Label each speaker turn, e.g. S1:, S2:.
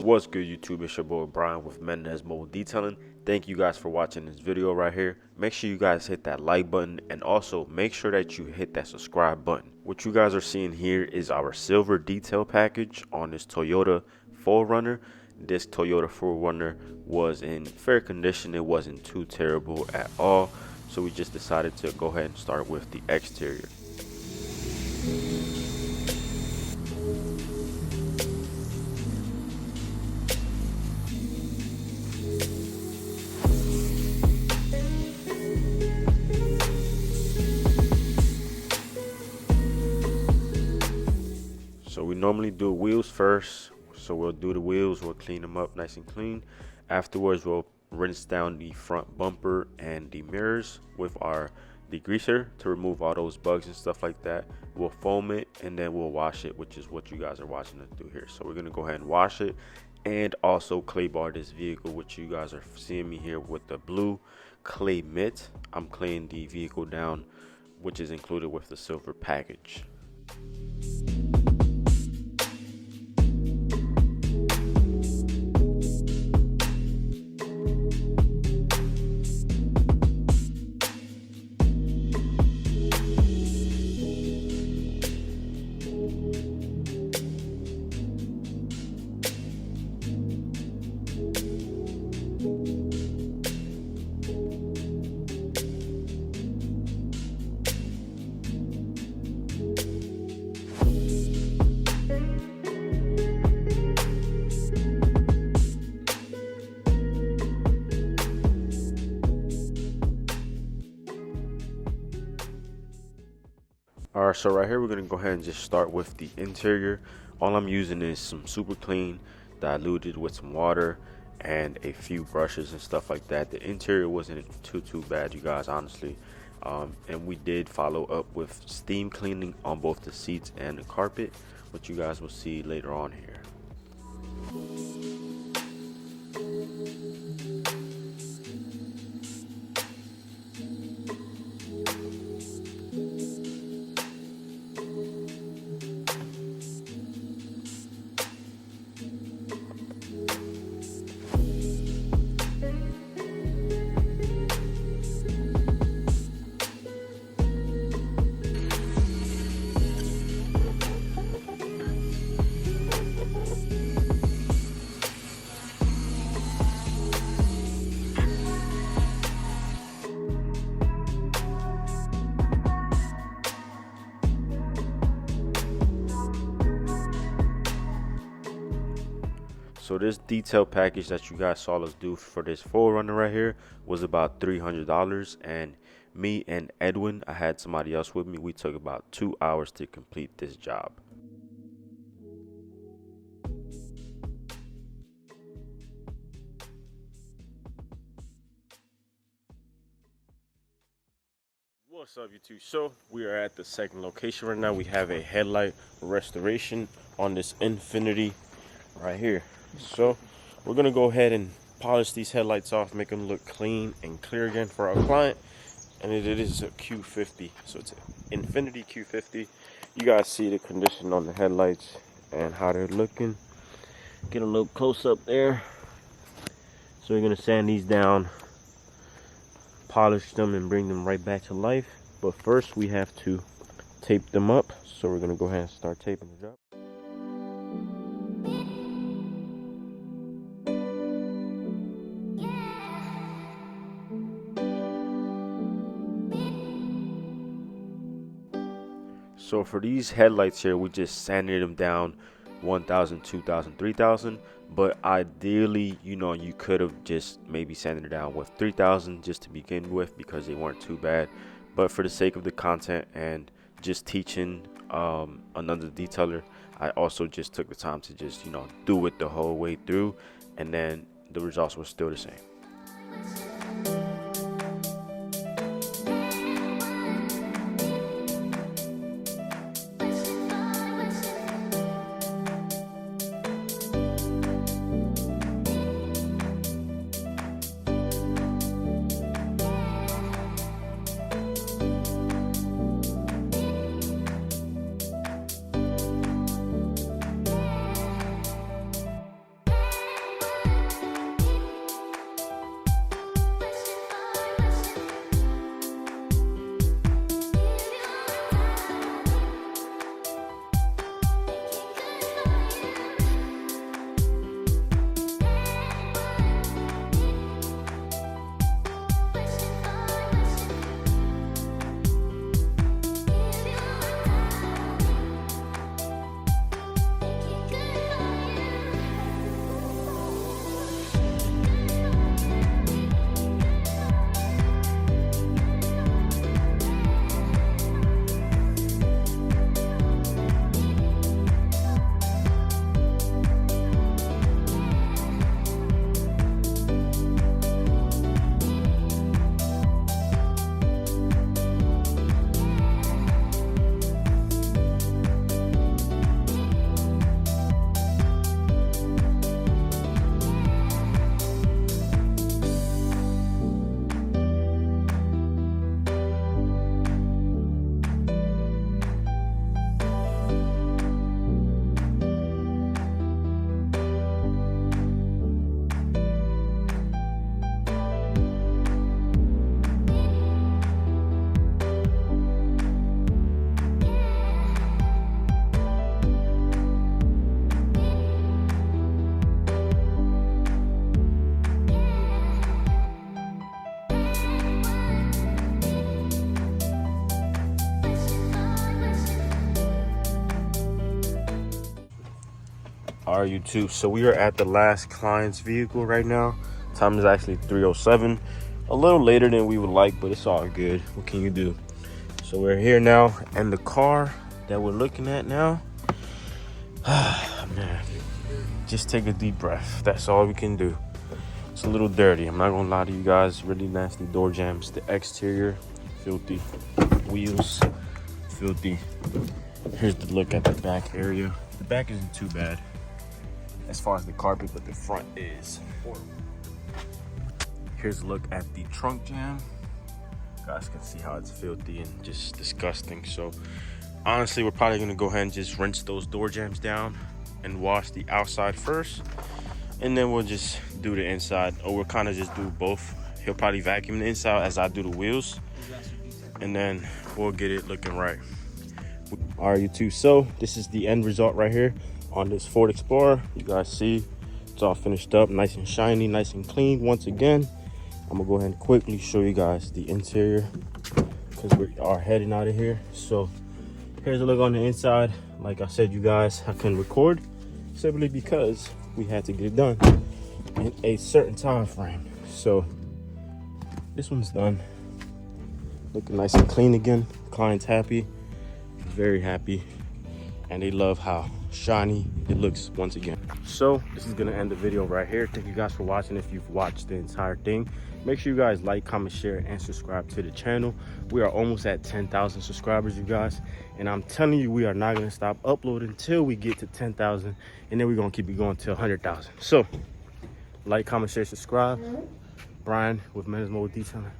S1: What's good, YouTube? It's your boy Brian with Mendez Mobile Detailing. Thank you guys for watching this video right here. Make sure you guys hit that like button and also make sure that you hit that subscribe button. What you guys are seeing here is our silver detail package on this Toyota 4Runner. This Toyota 4Runner was in fair condition. It wasn't too terrible at all. So we just decided to go ahead and start with the exterior. So we normally do wheels first. So we'll do the wheels, we'll clean them up nice and clean. Afterwards, we'll rinse down the front bumper and the mirrors with our degreaser to remove all those bugs and stuff like that. We'll foam it and then we'll wash it, which is what you guys are watching us do here. So we're gonna go ahead and wash it and also clay bar this vehicle, which you guys are seeing me here with the blue clay mitt. I'm claying the vehicle down, which is included with the silver package. Alright, so right here we're gonna go ahead and just start with the interior. All I'm using is some super clean diluted with some water and a few brushes and stuff like that. The interior wasn't too bad, you guys, honestly. And we did follow up with steam cleaning on both the seats and the carpet, which you guys will see later on here. So this detail package that you guys saw us do for this 4Runner right here was about $300, and me and Edwin, I had somebody else with me, we took about 2 hours to complete this job. What's up, YouTube? So we are at the second location right now. We have a headlight restoration on this Infinity right here. So we're gonna go ahead and polish these headlights off, make them look clean and clear again for our client. And it is a Q50, so it's an Infinity Q50. You guys see the condition on the headlights and how they're looking. Get a little close up there. So we're gonna sand these down, polish them, and bring them right back to life. But first we have to tape them up, so we're gonna go ahead and start taping it up. So for these headlights here, we just sanded them down 1,000, 2,000, 3,000. But ideally, you know, you could have just maybe sanded it down with 3,000 just to begin with, because they weren't too bad. But for the sake of the content and just teaching another detailer, I also just took the time to just, you know, do it the whole way through, and then the results were still the same. Are you too? So we are at the last client's vehicle right now. Time is actually 3:07. A little later than we would like, but it's all good. What can you do? So we're here now, and the car that we're looking at now, man, just take a deep breath. That's all we can do. It's a little dirty. I'm not gonna lie to you guys. Really nasty door jams. The exterior, filthy. Wheels, filthy. Here's the look at the back area. The back isn't too bad as far as the carpet, but the front is horrible. Here's a look at the trunk jam. You guys can see how it's filthy and just disgusting. So honestly, we're probably gonna go ahead and just rinse those door jams down and wash the outside first, and then we'll just do the inside, or we'll kind of just do both. He'll probably vacuum the inside as I do the wheels, and then we'll get it looking right. All right, you two, so this is the end result right here on this Ford Explorer. You guys see it's all finished up, nice and shiny, nice and clean. Once again, I'm gonna go ahead and quickly show you guys the interior because we are heading out of here. So here's a look on the inside. Like I said, you guys, I couldn't record simply because we had to get it done in a certain time frame. So this one's done, looking nice and clean again. Client's happy, very happy, and they love how shiny it looks once again. So this is gonna end the video right here. Thank you guys for watching. If you've watched the entire thing, make sure you guys like, comment, share, and subscribe to the channel. We are almost at 10,000 subscribers, you guys, and I'm telling you, we are not gonna stop uploading until we get to 10,000, and then we're gonna keep it going till 100,000. So like, comment, share, subscribe. Brian with Mendez Detailing.